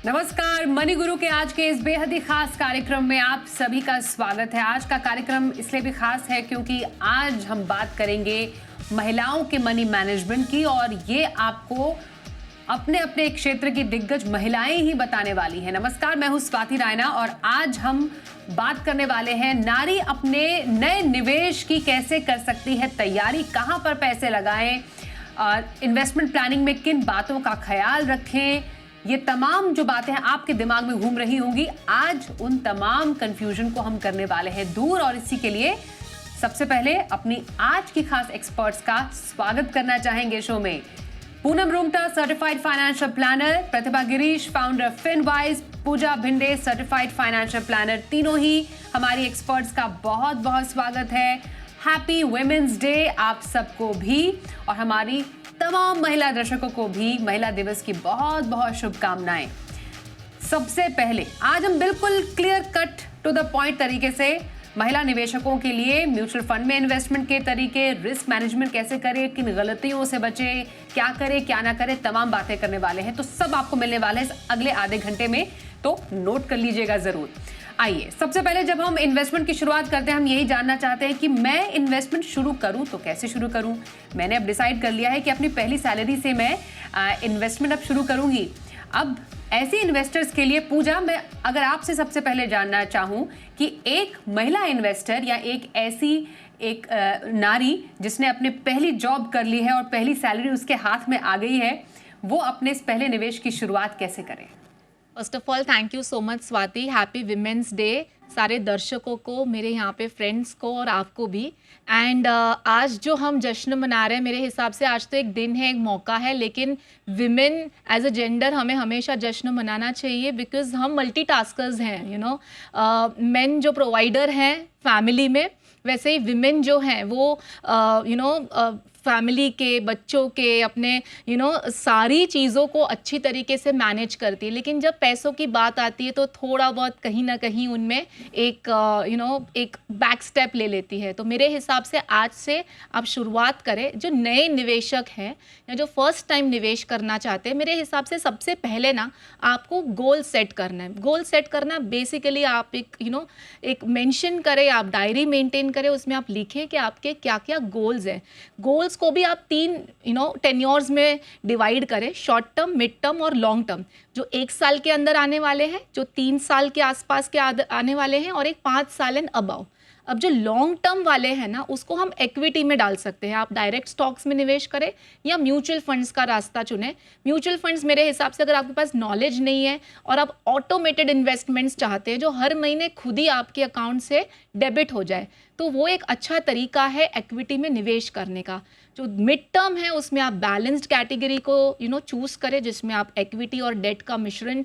नमस्कार, मनी गुरु के आज के इस बेहद ही खास कार्यक्रम में आप सभी का स्वागत है। आज का कार्यक्रम इसलिए भी खास है क्योंकि आज हम बात करेंगे महिलाओं के मनी मैनेजमेंट की, और ये आपको अपने अपने क्षेत्र की दिग्गज महिलाएं ही बताने वाली हैं। नमस्कार, मैं हूं स्वाति रायना और आज हम बात करने वाले हैं नारी अपने नए निवेश की कैसे कर सकती है तैयारी, कहां पर पैसे लगाएं, इन्वेस्टमेंट प्लानिंग में किन बातों का ख्याल रखें। ये तमाम जो बातें हैं आपके दिमाग में घूम रही होंगी, आज उन तमाम कंफ्यूजन को हम करने वाले हैं दूर। और इसी के लिए सबसे पहले अपनी आज की खास एक्सपर्ट्स का स्वागत करना चाहेंगे शो में। Poonam Rungta, certified financial planner, Pratibha Girish, founder Finwise, Pooja Bhinde, certified financial planner, तीनों ही हमारी एक्सपर्ट्स का बहुत बहुत स्वागत है। हैप्पी वुमेन्स डे आप सबको भी, और हमारी तमाम महिला दर्शकों को भी महिला दिवस की बहुत बहुत शुभकामनाएं। सबसे पहले आज हम बिल्कुल clear cut to the point तरीके से महिला निवेशकों के लिए म्यूचुअल फंड में इन्वेस्टमेंट के तरीके, रिस्क मैनेजमेंट कैसे करें, किन गलतियों से बचें, क्या करें क्या ना करें, तमाम बातें करने वाले हैं। तो सब आपको मिलने वाले हैं इस अगले आधे घंटे में, तो नोट कर लीजिएगा जरूर। आइए, सबसे पहले जब हम इन्वेस्टमेंट की शुरुआत करते हैं, हम यही जानना चाहते हैं कि मैं इन्वेस्टमेंट शुरू करूं तो कैसे शुरू करूं। मैंने अब डिसाइड कर लिया है कि अपनी पहली सैलरी से मैं इन्वेस्टमेंट अब शुरू करूंगी। अब ऐसे इन्वेस्टर्स के लिए पूजा, मैं अगर आपसे सबसे पहले जानना चाहूं कि एक महिला इन्वेस्टर या एक नारी जिसने अपनी पहली जॉब कर ली है और पहली सैलरी उसके हाथ में आ गई है, वो अपने इस पहले निवेश की शुरुआत कैसे करें। First of all thank you so much Swati, happy women's day सारे दर्शकों को, मेरे यहाँ पे फ्रेंड्स को और आपको भी। एंड आज जो हम जश्न मना रहे हैं, मेरे हिसाब से आज तो एक दिन है, एक मौका है, लेकिन विमेन एज अ जेंडर हमें हमेशा जश्न मनाना चाहिए, बिकॉज हम मल्टीटास्कर्स हैं। यू नो, मेन जो प्रोवाइडर हैं फैमिली में, वैसे ही विमेन जो हैं वो फैमिली के, बच्चों के, अपने सारी चीज़ों को अच्छी तरीके से मैनेज करती है। लेकिन जब पैसों की बात आती है तो थोड़ा बहुत कहीं ना कहीं उनमें एक एक बैक स्टेप ले लेती है। तो मेरे हिसाब से आज से आप शुरुआत करें। जो नए निवेशक हैं या जो फर्स्ट टाइम निवेश करना चाहते हैं, मेरे हिसाब से सबसे पहले ना आपको गोल सेट करना है। गोल सेट करना बेसिकली आप एक मेंशन करें, आप डायरी मेंटेन करें, उसमें आप लिखें कि आपके क्या क्या गोल्स हैं। गोल्स को भी आप 3 टेन्योर्स में डिवाइड करें, शॉर्ट टर्म, मिड टर्म और लॉन्ग टर्म। जो 1 साल के अंदर आने वाले हैं, जो 3 साल के आसपास के आने वाले हैं, और एक 5 साल एंड अबव। अब जो लॉन्ग टर्म वाले हैं ना, उसको हम इक्विटी में डाल सकते हैं। आप डायरेक्ट स्टॉक्स में निवेश करें या म्यूचुअल फंड्स का रास्ता चुनें। म्यूचुअल फंड्स मेरे हिसाब से, अगर आपके पास नॉलेज नहीं है और आप ऑटोमेटेड इन्वेस्टमेंट्स चाहते हैं जो हर महीने खुद ही आपके अकाउंट से डेबिट हो जाए, तो वो एक अच्छा तरीका है इक्विटी में निवेश करने का। जो मिड टर्म है उसमें आप बैलेंस्ड कैटेगरी को चूज़ करें, जिसमें आप इक्विटी और डेट का मिश्रण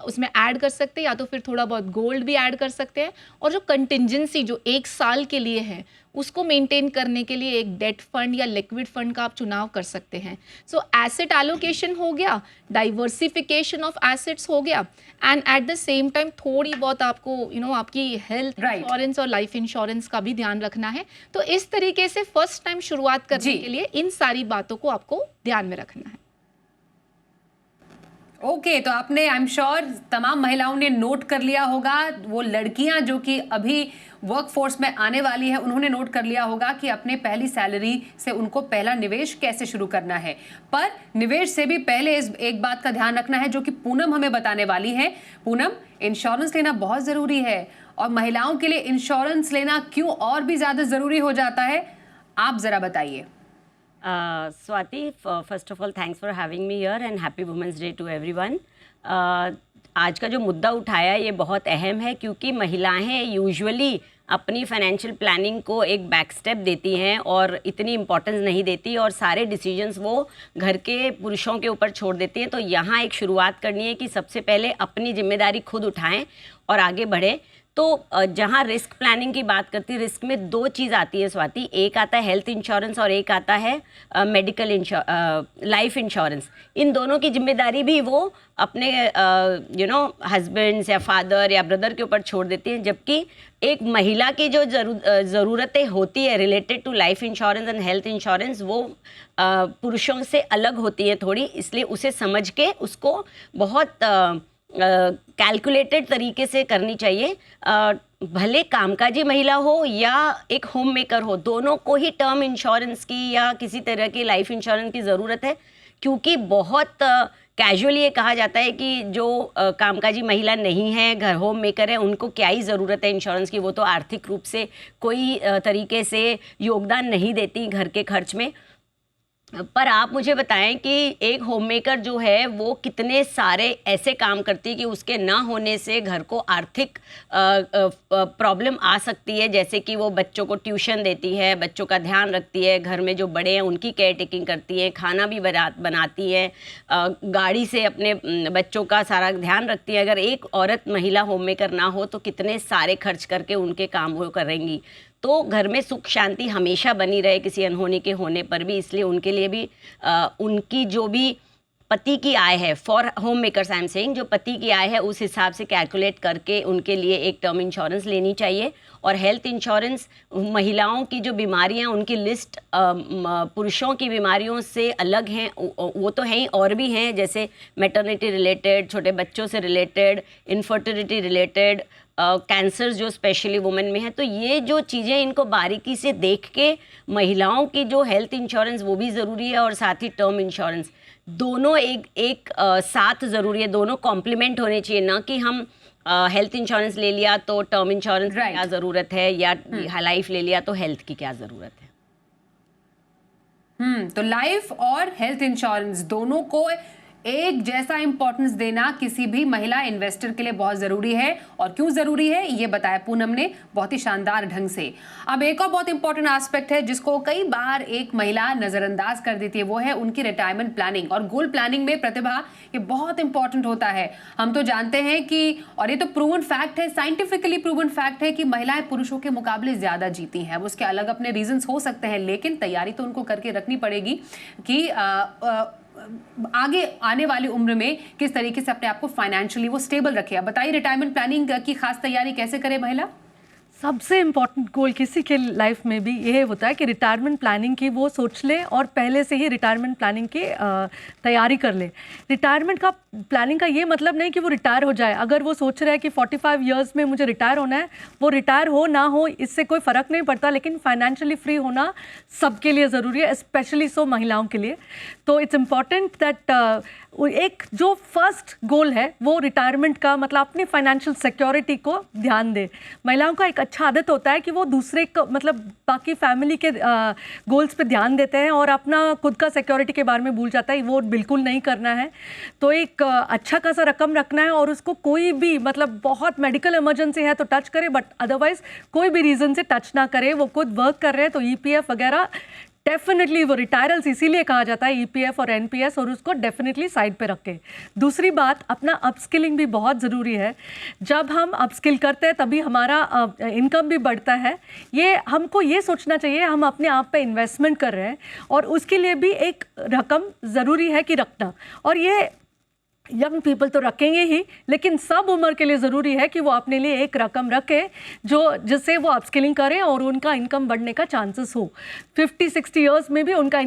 उसमें ऐड कर सकते हैं, या तो फिर थोड़ा बहुत गोल्ड भी ऐड कर सकते हैं। और जो कंटिजेंसी जो 1 साल के लिए है, उसको मेंटेन करने के लिए एक डेट फंड या लिक्विड फंड का आप चुनाव कर सकते हैं। सो एसेट एलोकेशन हो गया, डाइवर्सिफिकेशन ऑफ एसेट्स हो गया, and at the same time थोड़ी बहुत आपको आपकी हेल्थ इंश्योरेंस और लाइफ इंश्योरेंस का भी ध्यान रखना है। तो इस तरीके से फर्स्ट टाइम शुरुआत करने के लिए इन सारी बातों को आपको ध्यान में रखना है। ओके, तो आपने, आई एम श्योर तमाम महिलाओं ने नोट कर लिया होगा। वो लड़कियां जो कि अभी वर्कफोर्स में आने वाली है, उन्होंने नोट कर लिया होगा कि अपने पहली सैलरी से उनको पहला निवेश कैसे शुरू करना है। पर निवेश से भी पहले एक बात का ध्यान रखना है जो कि पूनम हमें बताने वाली है। पूनम, इंश्योरेंस लेना बहुत ज़रूरी है, और महिलाओं के लिए इंश्योरेंस लेना क्यों और भी ज़्यादा ज़रूरी हो जाता है, आप ज़रा बताइए। Swati, first of all, thanks for having me here and happy Women's Day to everyone. आज का जो मुद्दा उठाया ये बहुत अहम है, क्योंकि महिलाएं यूजुअली अपनी फाइनेंशियल प्लानिंग को एक बैक स्टेप देती हैं और इतनी इम्पोर्टेंस नहीं देती, और सारे डिसीजंस वो घर के पुरुषों के ऊपर छोड़ देती हैं। तो यहाँ एक शुरुआत करनी है कि सबसे पहले अपनी जिम्मेदारी खुद उठाएं और आगे बढ़ें। तो जहाँ रिस्क प्लानिंग की बात करती है, रिस्क में 2 चीज़ आती है स्वाति, एक आता है हेल्थ इंश्योरेंस और एक आता है मेडिकल लाइफ इंश्योरेंस। इन दोनों की जिम्मेदारी भी वो अपने हस्बैंड्स या फादर या ब्रदर के ऊपर छोड़ देती हैं, जबकि एक महिला की जो ज़रूरतें होती है related to life insurance and health insurance, वो पुरुषों से अलग होती है थोड़ी, इसलिए उसे समझ के उसको बहुत कैलकुलेटेड तरीके से करनी चाहिए। भले कामकाजी महिला हो या एक होम मेकर हो, दोनों को ही टर्म इंश्योरेंस की या किसी तरह की लाइफ इंश्योरेंस की ज़रूरत है, क्योंकि बहुत कैजुअली ये कहा जाता है कि जो कामकाजी महिला नहीं है, घर होम मेकर है, उनको क्या ही ज़रूरत है इंश्योरेंस की, वो तो आर्थिक रूप से कोई तरीके से योगदान नहीं देती घर के खर्च में। पर आप मुझे बताएं कि एक होममेकर जो है वो कितने सारे ऐसे काम करती है कि उसके ना होने से घर को आर्थिक प्रॉब्लम आ सकती है, जैसे कि वो बच्चों को ट्यूशन देती है, बच्चों का ध्यान रखती है, घर में जो बड़े हैं उनकी केयर टेकिंग करती है, खाना भी बनाती है, गाड़ी से अपने बच्चों का सारा ध्यान रखती है। अगर एक औरत महिला होममेकर ना हो तो कितने सारे खर्च करके उनके काम वो करेंगी। तो घर में सुख शांति हमेशा बनी रहे किसी अनहोनी के होने पर भी, इसलिए उनके लिए भी उनकी जो भी पति की आय है, for home makers I am saying, जो पति की आय है उस हिसाब से कैलकुलेट करके उनके लिए एक टर्म इंश्योरेंस लेनी चाहिए। और हेल्थ इंश्योरेंस, महिलाओं की जो बीमारियां उनकी लिस्ट पुरुषों की बीमारियों से अलग हैं, वो तो हैं ही, और भी हैं, जैसे मैटरनिटी रिलेटेड, छोटे बच्चों से रिलेटेड, इनफर्टिलिटी रिलेटेड, कैंसर जो स्पेशली वुमेन में है। तो ये जो चीज़ें इनको बारीकी से देख के महिलाओं की जो हेल्थ इंश्योरेंस वो भी ज़रूरी है और साथ ही टर्म इंश्योरेंस, दोनों एक साथ ज़रूरी है, दोनों कॉम्प्लीमेंट होने चाहिए। ना कि हम हेल्थ इंश्योरेंस ले लिया तो टर्म इंश्योरेंस की क्या ज़रूरत है, या लाइफ ले लिया तो हेल्थ की क्या ज़रूरत है। तो लाइफ और हेल्थ इंश्योरेंस दोनों को एक जैसा इंपॉर्टेंस देना किसी भी महिला इन्वेस्टर के लिए बहुत जरूरी है। और क्यों जरूरी है ये बताया पूनम ने बहुत ही शानदार ढंग से। अब एक और बहुत इंपॉर्टेंट एस्पेक्ट है जिसको कई बार एक महिला नजरअंदाज कर देती है, वो है उनकी रिटायरमेंट प्लानिंग। और गोल प्लानिंग में प्रतिभा ये बहुत इंपॉर्टेंट होता है। हम तो जानते हैं कि, और ये तो प्रूवन फैक्ट है, साइंटिफिकली प्रूवन फैक्ट है कि महिलाएं पुरुषों के मुकाबले ज्यादा जीती हैं। अब उसके अलग अपने रीजंस हो सकते हैं, लेकिन तैयारी तो उनको करके रखनी पड़ेगी कि आगे आने वाली उम्र में किस तरीके से अपने आप को फाइनेंशियली वो स्टेबल रखे। अब बताइए रिटायरमेंट प्लानिंग की खास तैयारी कैसे करे महिला? सबसे इम्पॉर्टेंट गोल किसी के लाइफ में भी ये होता है कि रिटायरमेंट प्लानिंग की वो सोच ले और पहले से ही रिटायरमेंट प्लानिंग की तैयारी कर ले। रिटायरमेंट का प्लानिंग का ये मतलब नहीं कि वो रिटायर हो जाए। अगर वो सोच रहा है कि 45 इयर्स में मुझे रिटायर होना है, वो रिटायर हो ना हो इससे कोई फ़र्क नहीं पड़ता, लेकिन फाइनेंशियली फ्री होना सबके लिए ज़रूरी है, स्पेशली सो महिलाओं के लिए। तो इट्स इम्पॉर्टेंट दैट एक जो फर्स्ट गोल है वो रिटायरमेंट का मतलब अपनी फाइनेंशियल सिक्योरिटी को ध्यान दे। महिलाओं का एक अच्छा आदत होता है कि वो दूसरे को मतलब बाकी फैमिली के गोल्स पे ध्यान देते हैं और अपना खुद का सिक्योरिटी के बारे में भूल जाता है। वो बिल्कुल नहीं करना है। तो एक अच्छा खासा रकम रखना है और उसको कोई भी मतलब बहुत मेडिकल इमरजेंसी है तो टच करे, बट अदरवाइज कोई भी रीज़न से टच ना करे। वो खुद वर्क कर रहे हैं तो EPF वगैरह डेफिनेटली, वो रिटायरल्स इसीलिए कहा जाता है EPF और NPS, और उसको डेफिनेटली साइड पे रखें। दूसरी बात, अपना अपस्किलिंग भी बहुत ज़रूरी है। जब हम अपस्किल करते हैं तभी हमारा इनकम भी बढ़ता है। ये हमको ये सोचना चाहिए हम अपने आप पे इन्वेस्टमेंट कर रहे हैं और उसके लिए भी एक रकम ज़रूरी है कि रखना। और ये यंग पीपल तो रखेंगे ही, लेकिन सब उम्र के लिए ज़रूरी है कि वो अपने लिए एक रकम रखें जो जिससे वो अपस्किलिंग करें और उनका इनकम बढ़ने का चांसेस हो। 50-60 इयर्स में भी उनका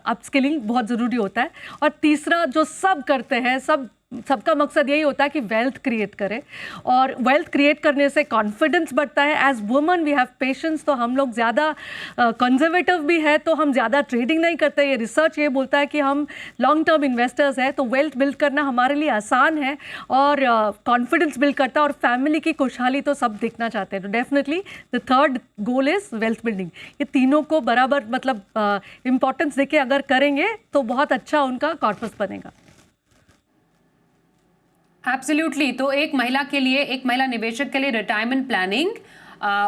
अपस्किलिंग बहुत ज़रूरी होता है। और तीसरा जो सब करते हैं, सबका मकसद यही होता है कि वेल्थ क्रिएट करें, और वेल्थ क्रिएट करने से कॉन्फिडेंस बढ़ता है। As woman we have patience, तो हम लोग ज़्यादा कंजर्वेटिव भी है, तो हम ज़्यादा ट्रेडिंग नहीं करते। ये रिसर्च ये बोलता है कि हम लॉन्ग टर्म इन्वेस्टर्स हैं, तो वेल्थ बिल्ड करना हमारे लिए आसान है और कॉन्फिडेंस बिल्ड करता है और फैमिली की खुशहाली तो सब देखना चाहते हैं। तो definitely the third goal is wealth building. ये तीनों को बराबर मतलब इम्पोर्टेंस देके अगर करेंगे तो बहुत अच्छा उनका कॉर्पस बनेगा। एब्सोल्युटली। तो एक महिला के लिए, एक महिला निवेशक के लिए रिटायरमेंट प्लानिंग,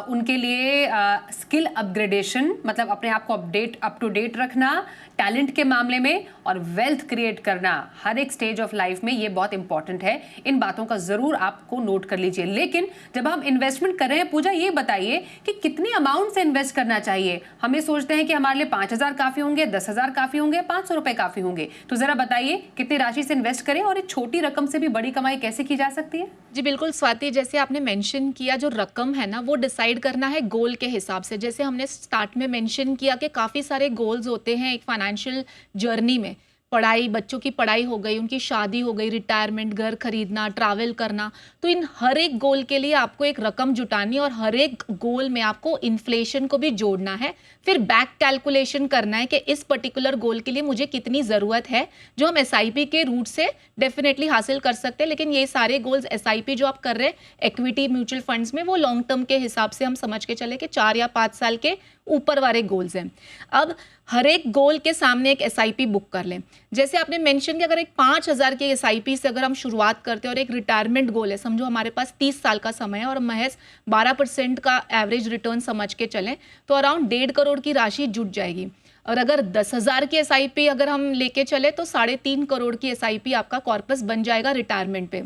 उनके लिए स्किल अपग्रेडेशन मतलब अपने आप को अप टू डेट रखना टैलेंट के मामले में, और वेल्थ क्रिएट करना हर एक स्टेज ऑफ लाइफ में, ये बहुत इंपॉर्टेंट है। इन बातों का जरूर आपको नोट कर लीजिए। लेकिन जब हम इन्वेस्टमेंट कर रहे हैं, पूजा ये बताइए कि कितनी अमाउंट से इन्वेस्ट करना चाहिए। हम ये सोचते हैं कि हमारे लिए 5,000 काफी होंगे, 10,000 काफी होंगे, 500 रुपए काफी होंगे। तो जरा बताइए कितनी राशि से इन्वेस्ट करें और एक छोटी रकम से भी बड़ी कमाई कैसे की जा सकती है? जी बिल्कुल स्वाति, जैसे आपने मेंशन किया, जो रकम है ना वो डिसाइड करना है गोल के हिसाब से। जैसे हमने स्टार्ट में मेंशन किया कि काफ़ी सारे गोल्स होते हैं एक फाइनेंशियल जर्नी में, पढ़ाई, बच्चों की पढ़ाई हो गई, उनकी शादी हो गई, रिटायरमेंट, घर खरीदना, ट्रैवल करना, तो इन हर एक गोल के लिए आपको एक रकम जुटानी है और हर एक गोल में आपको इन्फ्लेशन को भी जोड़ना है। फिर बैक कैलकुलेशन करना है कि इस पर्टिकुलर गोल के लिए मुझे कितनी ज़रूरत है, जो हम SIP के रूट से डेफिनेटली हासिल कर सकते हैं। लेकिन ये सारे गोल्स SIP जो आप कर रहे हैं इक्विटी म्यूचुअल फंड्स में, वो लॉन्ग टर्म के हिसाब से हम समझ के चले कि 4 या 5 साल के ऊपर वाले गोल्स हैं। अब हर एक गोल के सामने एक SIP बुक कर लें। जैसे आपने मेंशन कि अगर एक 5,000 के SIP से अगर हम शुरुआत करते हैं और एक रिटायरमेंट गोल है, समझो हमारे पास 30 साल का समय है और महज 12% का एवरेज रिटर्न समझ के चलें, तो अराउंड 1.5 करोड़ की राशि जुट जाएगी। और अगर 10,000 की SIP अगर हम लेके चले तो 3.5 करोड़ की SIP आपका कॉर्पस बन जाएगा रिटायरमेंट पे।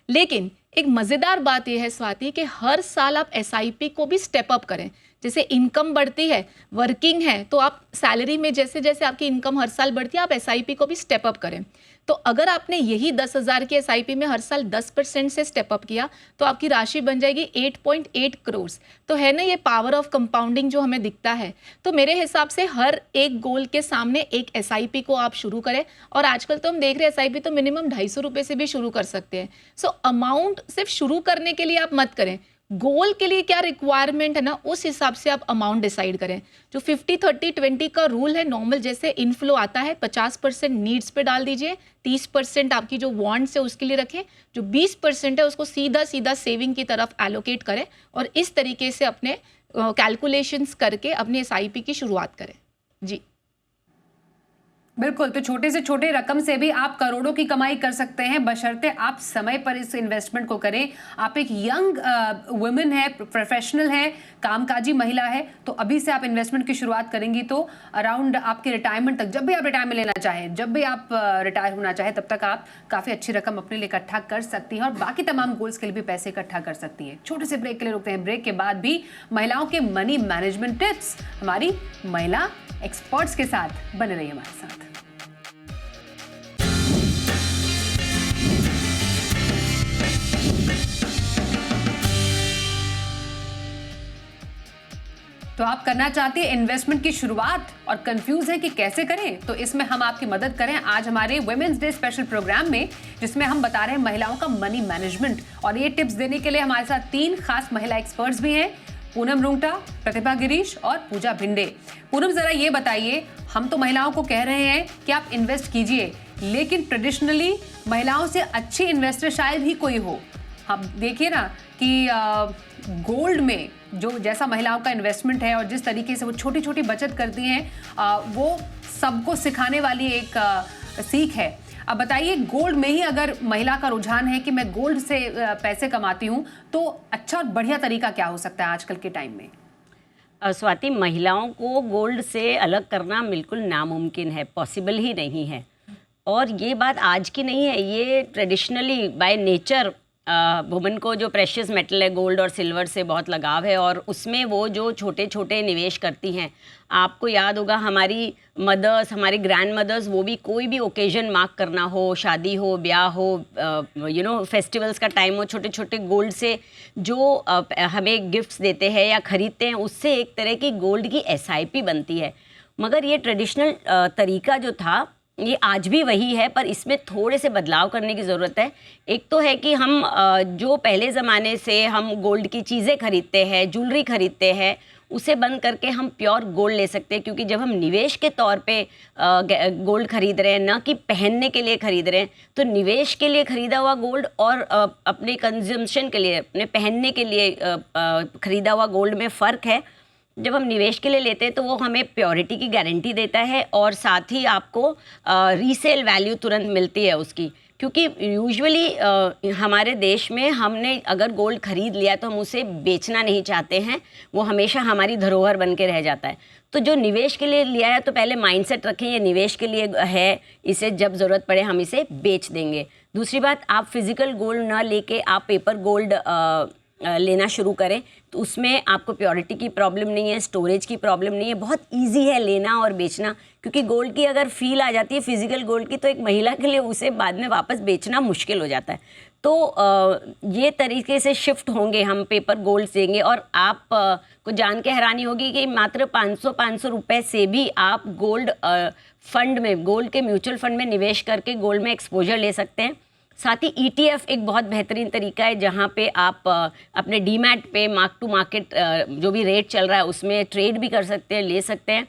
लेकिन एक मज़ेदार बात यह है स्वाति कि हर साल आप SIP को भी स्टेप अप करें। जैसे इनकम बढ़ती है, वर्किंग है, तो आप सैलरी में जैसे जैसे आपकी इनकम हर साल बढ़ती है, आप SIP को भी स्टेप अप करें। तो अगर आपने यही 10,000 की SIP में हर साल 10% से स्टेप अप किया तो आपकी राशि बन जाएगी 8.8 करोड़। तो है ना ये पावर ऑफ कंपाउंडिंग जो हमें दिखता है। तो मेरे हिसाब से हर एक गोल के सामने एक SIP को आप शुरू करें। और आजकल तो हम देख रहे हैं SIP तो मिनिमम 250 रुपये से भी शुरू कर सकते हैं। सो अमाउंट सिर्फ शुरू करने के लिए आप मत करें, गोल के लिए क्या रिक्वायरमेंट है ना, उस हिसाब से आप अमाउंट डिसाइड करें। जो 50-30-20 का रूल है, नॉर्मल जैसे इनफ्लो आता है 50% नीड्स पे डाल दीजिए, 30% आपकी जो वांट्स है उसके लिए रखें, जो 20% है उसको सीधा सीधा सेविंग की तरफ एलोकेट करें और इस तरीके से अपने कैलकुलेशंस करके अपने SIP की शुरुआत करें। जी बिल्कुल, तो छोटे से छोटे रकम से भी आप करोड़ों की कमाई कर सकते हैं, बशर्ते आप समय पर इस इन्वेस्टमेंट को करें। आप एक यंग वुमेन है, प्रोफेशनल है, कामकाजी महिला है, तो अभी से आप इन्वेस्टमेंट की शुरुआत करेंगी तो अराउंड आपके रिटायरमेंट तक, जब भी आप रिटायरमेंट लेना चाहें, जब भी आप रिटायर होना चाहें, तब तक आप काफ़ी अच्छी रकम अपने लिए इकट्ठा कर सकती हैं और बाकी तमाम गोल्स के लिए भी पैसे इकट्ठा कर सकती हैं। छोटे से ब्रेक के लिए रुकते हैं। ब्रेक के बाद भी महिलाओं के मनी मैनेजमेंट टिप्स हमारी महिला एक्सपर्ट्स के साथ बने रहिए हमारे साथ। तो आप करना चाहते हैं इन्वेस्टमेंट की शुरुआत और कंफ्यूज हैं कि कैसे करें, तो इसमें हम आपकी मदद करें आज हमारे वुमेन्स डे स्पेशल प्रोग्राम में, जिसमें हम बता रहे हैं महिलाओं का मनी मैनेजमेंट। और ये टिप्स देने के लिए हमारे साथ 3 खास महिला एक्सपर्ट्स भी हैं, पूनम रुंगटा, प्रतिभा गिरीश और पूजा भिंडे। पूनम, जरा ये बताइए, हम तो महिलाओं को कह रहे हैं कि आप इन्वेस्ट कीजिए, लेकिन ट्रेडिशनली महिलाओं से अच्छी इन्वेस्टर शायद ही कोई हो। हम देखिए ना कि गोल्ड में जो जैसा महिलाओं का इन्वेस्टमेंट है और जिस तरीके से वो छोटी छोटी बचत करती हैं, वो सबको सिखाने वाली एक सीख है। अब बताइए, गोल्ड में ही अगर महिला का रुझान है कि मैं गोल्ड से पैसे कमाती हूँ, तो अच्छा और बढ़िया तरीका क्या हो सकता है आजकल के टाइम में? स्वाति, महिलाओं को गोल्ड से अलग करना बिल्कुल नामुमकिन है, पॉसिबल ही नहीं है। और ये बात आज की नहीं है, ये ट्रेडिशनली बाय नेचर वुमेन को जो प्रेशियस मेटल है गोल्ड और सिल्वर से बहुत लगाव है और उसमें वो जो छोटे छोटे निवेश करती हैं। आपको याद होगा हमारी मदर्स, हमारी ग्रैंड मदर्स, वो भी कोई भी ओकेजन मार्क करना हो, शादी हो, ब्याह हो, फेस्टिवल्स का टाइम हो, छोटे छोटे गोल्ड से जो हमें गिफ्ट्स देते हैं या ख़रीदते हैं, उससे एक तरह की गोल्ड की SIP बनती है। मगर ये ट्रेडिशनल तरीका जो था ये आज भी वही है, पर इसमें थोड़े से बदलाव करने की ज़रूरत है। एक तो है कि हम जो पहले ज़माने से हम गोल्ड की चीज़ें खरीदते हैं, ज्वेलरी खरीदते हैं, उसे बंद करके हम प्योर गोल्ड ले सकते हैं। क्योंकि जब हम निवेश के तौर पे गोल्ड खरीद रहे हैं, ना कि पहनने के लिए खरीद रहे हैं, तो निवेश के लिए खरीदा हुआ गोल्ड और अपने कंजम्पशन के लिए, अपने पहनने के लिए खरीदा हुआ गोल्ड में फ़र्क है। जब हम निवेश के लिए लेते हैं तो वो हमें प्योरिटी की गारंटी देता है और साथ ही आपको रीसेल वैल्यू तुरंत मिलती है उसकी। क्योंकि यूजुअली हमारे देश में हमने अगर गोल्ड खरीद लिया तो हम उसे बेचना नहीं चाहते हैं, वो हमेशा हमारी धरोहर बन के रह जाता है। तो जो निवेश के लिए लिया है तो पहले माइंडसेट रखें ये निवेश के लिए है, इसे जब ज़रूरत पड़े हम इसे बेच देंगे। दूसरी बात, आप फिज़िकल गोल्ड ना लेके आप पेपर गोल्ड लेना शुरू करें, तो उसमें आपको प्योरिटी की प्रॉब्लम नहीं है, स्टोरेज की प्रॉब्लम नहीं है, बहुत इजी है लेना और बेचना। क्योंकि गोल्ड की अगर फील आ जाती है फिजिकल गोल्ड की, तो एक महिला के लिए उसे बाद में वापस बेचना मुश्किल हो जाता है। तो ये तरीके से शिफ्ट होंगे, हम पेपर गोल्ड देंगे। और आप को जान के हैरानी होगी कि मात्र 500 रुपए से भी आप गोल्ड फंड में, गोल्ड के म्यूचुअल फंड में निवेश करके गोल्ड में एक्सपोजर ले सकते हैं। साथ ही ETF एक बहुत बेहतरीन तरीका है जहाँ पे आप अपने डीमैट पे मार्क टू मार्केट जो भी रेट चल रहा है उसमें ट्रेड भी कर सकते हैं, ले सकते हैं।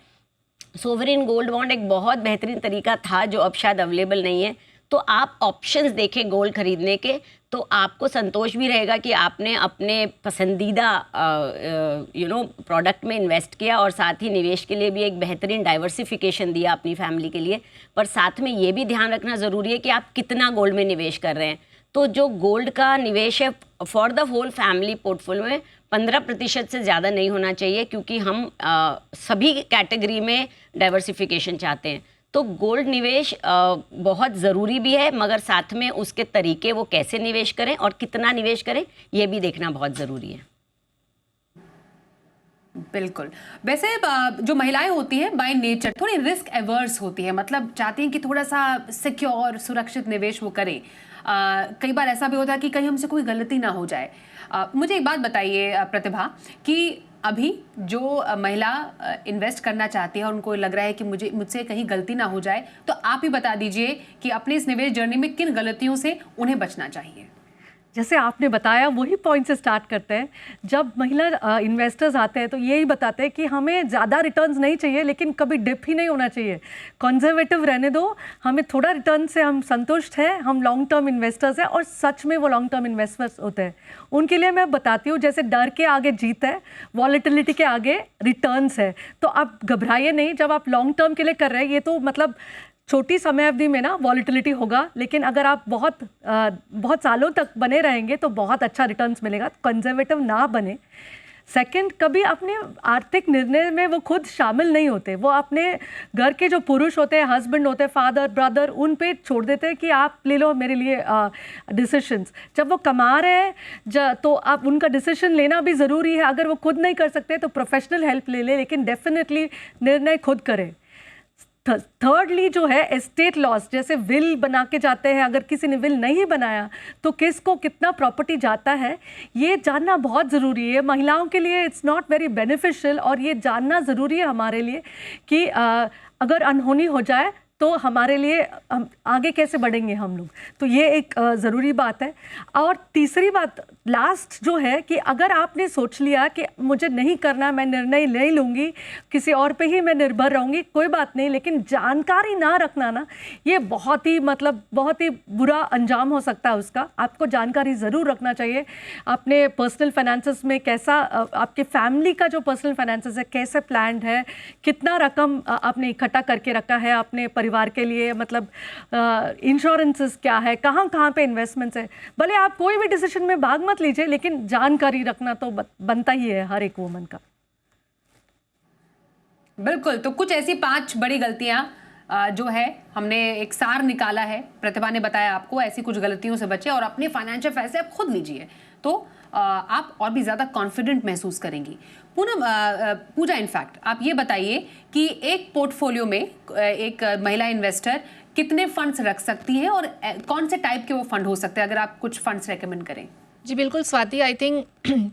सोवरेन गोल्ड बॉन्ड एक बहुत बेहतरीन तरीका था जो अब शायद अवेलेबल नहीं है। तो आप ऑप्शंस देखें गोल्ड खरीदने के, तो आपको संतोष भी रहेगा कि आपने अपने पसंदीदा प्रोडक्ट में इन्वेस्ट किया, और साथ ही निवेश के लिए भी एक बेहतरीन डाइवर्सिफिकेशन दिया अपनी फैमिली के लिए। पर साथ में ये भी ध्यान रखना ज़रूरी है कि आप कितना गोल्ड में निवेश कर रहे हैं। तो जो गोल्ड का निवेश है for the whole family portfolio में 15% से ज़्यादा नहीं होना चाहिए, क्योंकि हम सभी कैटेगरी में डाइवर्सिफिकेशन चाहते हैं। तो गोल्ड निवेश बहुत ज़रूरी भी है, मगर साथ में उसके तरीके वो कैसे निवेश करें और कितना निवेश करें ये भी देखना बहुत ज़रूरी है। बिल्कुल। वैसे जो महिलाएं होती हैं बाय नेचर थोड़ी रिस्क एवर्स होती है, मतलब चाहती हैं कि थोड़ा सा सिक्योर सुरक्षित निवेश वो करें। कई बार ऐसा भी होता है कि कहीं हमसे कोई गलती ना हो जाए। मुझे एक बात बताइए प्रतिभा कि अभी जो महिला इन्वेस्ट करना चाहती है और उनको लग रहा है कि मुझसे कहीं गलती ना हो जाए, तो आप ही बता दीजिए कि अपनी इस निवेश जर्नी में किन गलतियों से उन्हें बचना चाहिए। जैसे आपने बताया वही पॉइंट से स्टार्ट करते हैं। जब महिला इन्वेस्टर्स आते हैं तो यही बताते हैं कि हमें ज़्यादा रिटर्न्स नहीं चाहिए, लेकिन कभी डिप ही नहीं होना चाहिए, कंजर्वेटिव रहने दो, हमें थोड़ा रिटर्न से हम संतुष्ट हैं, हम लॉन्ग टर्म इन्वेस्टर्स हैं। और सच में वो लॉन्ग टर्म इन्वेस्टर्स होते हैं। उनके लिए मैं बताती हूँ, जैसे डर के आगे जीत है, वॉलेटिलिटी के आगे रिटर्न्स है। तो आप घबराइए नहीं, जब आप लॉन्ग टर्म के लिए कर रहे हैं, ये तो मतलब छोटी समय अवधि में ना वॉलेटिलिटी होगा, लेकिन अगर आप बहुत सालों तक बने रहेंगे तो बहुत अच्छा रिटर्न्स मिलेगा। कंजर्वेटिव ना बने। सेकंड, कभी अपने आर्थिक निर्णय में वो खुद शामिल नहीं होते, वो अपने घर के जो पुरुष होते हैं, हस्बैंड होते हैं, फादर ब्रदर, उन पे छोड़ देते हैं कि आप ले लो मेरे लिए डिसीशंस। जब वो कमा रहे हैं तो आप उनका डिसीजन लेना भी ज़रूरी है। अगर वो खुद नहीं कर सकते तो प्रोफेशनल हेल्प ले लें, लेकिन डेफिनेटली निर्णय खुद करें। थर्डली जो है एस्टेट लॉस, जैसे विल बना के जाते हैं, अगर किसी ने विल नहीं बनाया तो किसको कितना प्रॉपर्टी जाता है ये जानना बहुत ज़रूरी है। महिलाओं के लिए इट्स नॉट वेरी बेनिफिशियल, और ये जानना ज़रूरी है हमारे लिए कि अगर अनहोनी हो जाए तो हमारे लिए हम आगे कैसे बढ़ेंगे हम लोग। तो ये एक ज़रूरी बात है। और तीसरी बात लास्ट जो है कि अगर आपने सोच लिया कि मुझे नहीं करना, मैं निर्णय नहीं लूँगी, किसी और पे ही मैं निर्भर रहूँगी, कोई बात नहीं, लेकिन जानकारी ना रखना ना, ये बहुत ही बुरा अंजाम हो सकता है उसका। आपको जानकारी ज़रूर रखना चाहिए अपने पर्सनल फाइनेंसेस में, कैसा आपके फैमिली का जो पर्सनल फाइनेंसेस है कैसे प्लान्ड है, कितना रकम आपने इकट्ठा करके रखा है अपने परिवार के लिए, मतलब इंश्योरेंसेस क्या है, कहाँ कहाँ पे इन्वेस्टमेंट्स है। भले आप कोई भी डिसीजन में भाग मत लीजिए, लेकिन जानकारी रखना तो बनता ही है हर एक वुमन का। बिल्कुल। तो कुछ ऐसी 5 बड़ी गलतियां जो है हमने एक सार निकाला है, प्रतिभा ने बताया आपको, ऐसी कुछ गलतियों से बचे और अपने फाइनेंशियल फैसले आप खुद लीजिए, तो आप और भी ज़्यादा कॉन्फिडेंट महसूस करेंगी। पूजा, इनफैक्ट आप ये बताइए कि एक पोर्टफोलियो में एक महिला इन्वेस्टर कितने फंड्स रख सकती हैं और कौन से टाइप के वो फंड हो सकते हैं, अगर आप कुछ फंड्स रेकमेंड करें। जी बिल्कुल स्वाति, आई थिंक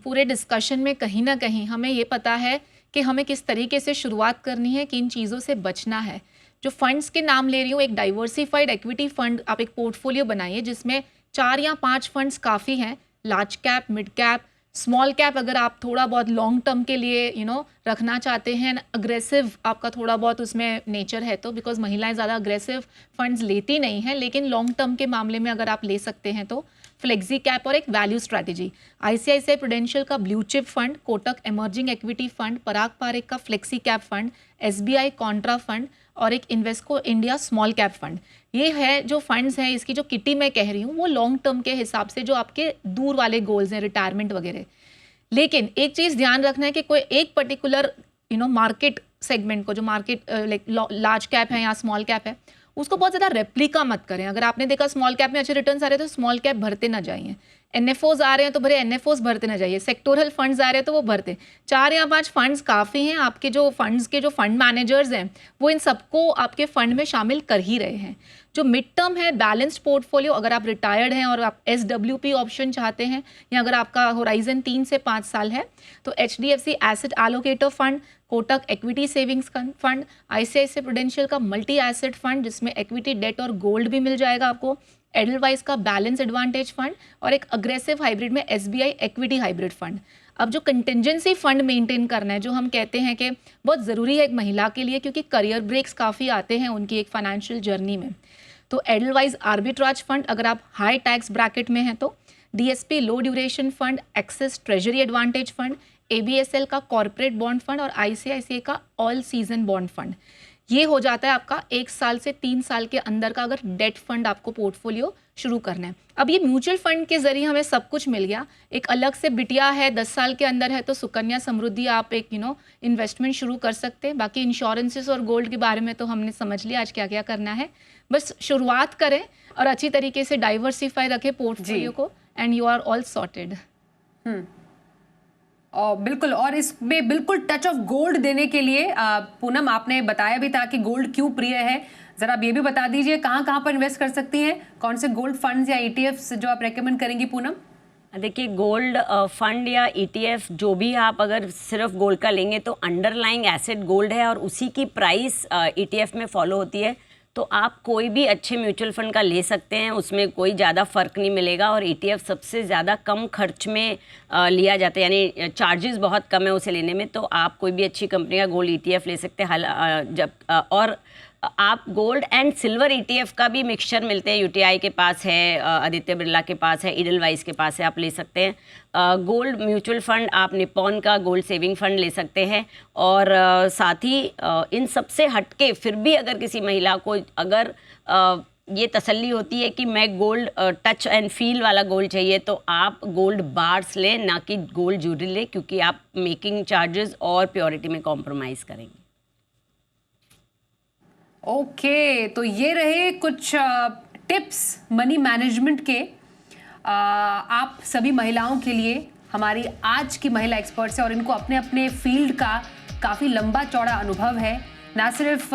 पूरे डिस्कशन में कहीं ना कहीं हमें ये पता है कि हमें किस तरीके से शुरुआत करनी है, किन चीज़ों से बचना है। जो फंड्स के नाम ले रही हूँ, एक डाइवर्सिफाइड एक्विटी फंड, आप एक पोर्टफोलियो बनाइए जिसमें 4 या 5 फंड्स काफ़ी हैं। Large cap, mid cap, small cap अगर आप थोड़ा बहुत लॉन्ग टर्म के लिए रखना चाहते हैं, अग्रेसिव आपका थोड़ा बहुत उसमें नेचर है तो, बिकॉज महिलाएं ज़्यादा अग्रेसिव फंड्स लेती नहीं हैं, लेकिन लॉन्ग टर्म के मामले में अगर आप ले सकते हैं तो फ्लेक्सी कैप और एक वैल्यू स्ट्रैटेजी। ICICI प्रूडेंशियल का blue chip fund, Kotak emerging equity fund, Parag Parikh का flexi cap fund, SBI contra fund और एक Invesco India small cap fund. ये है जो फंड्स हैं, इसकी जो किटी मैं कह रही हूँ वो लॉन्ग टर्म के हिसाब से जो आपके दूर वाले गोल्स हैं, रिटायरमेंट वगैरह। लेकिन एक चीज़ ध्यान रखना है कि कोई एक पर्टिकुलर मार्केट सेगमेंट को, जो मार्केट लाइक लार्ज कैप है या स्मॉल कैप है, उसको बहुत ज़्यादा रेप्लिका मत करें। अगर आपने देखा स्मॉल कैप में अच्छे रिटर्न्स आ रहे तो स्मॉल कैप भरते ना जाइए। NFOs आ रहे हैं तो भरे NFOs भरते ना जाइए, सेक्टोरल फंड्स आ रहे हैं तो वो भरते। 4 या 5 फंड्स काफ़ी हैं। आपके जो फंड्स के जो फंड मैनेजर्स हैं वो इन सबको आपके फंड में शामिल कर ही रहे हैं। जो मिड टर्म है बैलेंस्ड पोर्टफोलियो, अगर आप रिटायर्ड हैं और आप SWP ऑप्शन चाहते हैं, या अगर आपका होराइजन 3 से 5 साल है, तो HDFC asset allocator fund, Kotak equity savings fund, ICICI prudential का मल्टी एसेट फंड जिसमें इक्विटी, डेट और गोल्ड भी मिल जाएगा आपको, एडलवाइज का बैलेंस एडवांटेज फंड, और एक अग्रेसिव हाइब्रिड में SBI इक्विटी हाइब्रिड फंड। अब जो कंटिजेंसी फंड मेंटेन करना है, जो हम कहते हैं कि बहुत ज़रूरी है एक महिला के लिए, क्योंकि करियर ब्रेक्स काफ़ी आते हैं उनकी एक फाइनेंशियल जर्नी में, तो एडलवाइज आर्बिट्राज फंड अगर आप हाई टैक्स ब्रैकेट में हैं तो, DSP low duration fund, Axis treasury advantage fund, ABSL का कॉर्पोरेट बॉन्ड फंड और ICICI का ऑल सीजन बॉन्ड फंड। ये हो जाता है आपका 1 साल से 3 साल के अंदर का अगर डेट फंड आपको पोर्टफोलियो शुरू करना है। अब ये म्यूचुअल फंड के जरिए हमें सब कुछ मिल गया। एक अलग से बिटिया है 10 साल के अंदर है तो सुकन्या समृद्धि आप एक इन्वेस्टमेंट शुरू कर सकते हैं। बाकी इंश्योरेंसेस और गोल्ड के बारे में तो हमने समझ लिया आज क्या क्या करना है। बस शुरुआत करें और अच्छी तरीके से डाइवर्सिफाई रखें पोर्टफोलियो को, and you are all sorted. और बिल्कुल, और इसमें बिल्कुल टच ऑफ गोल्ड देने के लिए पूनम आपने बताया भी था कि गोल्ड क्यों प्रिय है, जरा आप ये भी बता दीजिए कहाँ कहाँ पर इन्वेस्ट कर सकती हैं, कौन से गोल्ड फंड्स या ETFs जो आप रेकमेंड करेंगी पूनम? देखिए, गोल्ड फंड या ETF जो भी आप अगर सिर्फ गोल्ड का लेंगे तो अंडरलाइंग एसेट गोल्ड है और उसी की प्राइस ETF में फॉलो होती है। तो आप कोई भी अच्छे म्यूचुअल फंड का ले सकते हैं, उसमें कोई ज़्यादा फ़र्क नहीं मिलेगा। और ETF सबसे ज़्यादा कम खर्च में लिया जाता है, यानी चार्जेस बहुत कम है उसे लेने में। तो आप कोई भी अच्छी कंपनी का गोल्ड ETF ले सकते हैं। और आप गोल्ड एंड सिल्वर ETF का भी मिक्सचर मिलते हैं, UTI के पास है, आदित्य बिरला के पास है, इडलवाइज के पास है, आप ले सकते हैं। गोल्ड म्यूचुअल फंड आप निप्पॉन का गोल्ड सेविंग फंड ले सकते हैं। और साथ ही इन सबसे हटके फिर भी अगर किसी महिला को अगर ये तसल्ली होती है कि मैं गोल्ड टच एंड फील वाला गोल्ड चाहिए, तो आप गोल्ड बार्स लें, ना कि गोल्ड ज्वेलरी लें, क्योंकि आप मेकिंग चार्जेस और प्योरिटी में कॉम्प्रोमाइज़ करेंगे। ओके, तो ये रहे कुछ टिप्स मनी मैनेजमेंट के आप सभी महिलाओं के लिए। हमारी आज की महिला एक्सपर्ट्स है और इनको अपने अपने फील्ड का काफ़ी लंबा चौड़ा अनुभव है, ना सिर्फ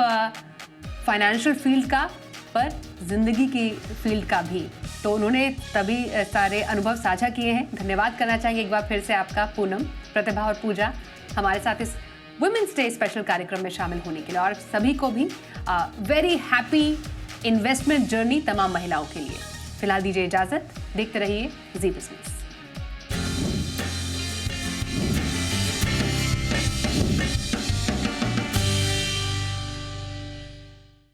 फाइनेंशियल फील्ड का पर जिंदगी की फील्ड का भी। तो उन्होंने तभी सारे अनुभव साझा किए हैं। धन्यवाद करना चाहिए एक बार फिर से आपका पूनम, प्रतिभा और पूजा हमारे साथ इस वुमेन्स डे स्पेशल कार्यक्रम में शामिल होने के लिए, और सभी को भी वेरी हैप्पी इन्वेस्टमेंट जर्नी तमाम महिलाओं के लिए। फिलहाल दीजिए इजाजत, देखते रहिए जी बिजनेस।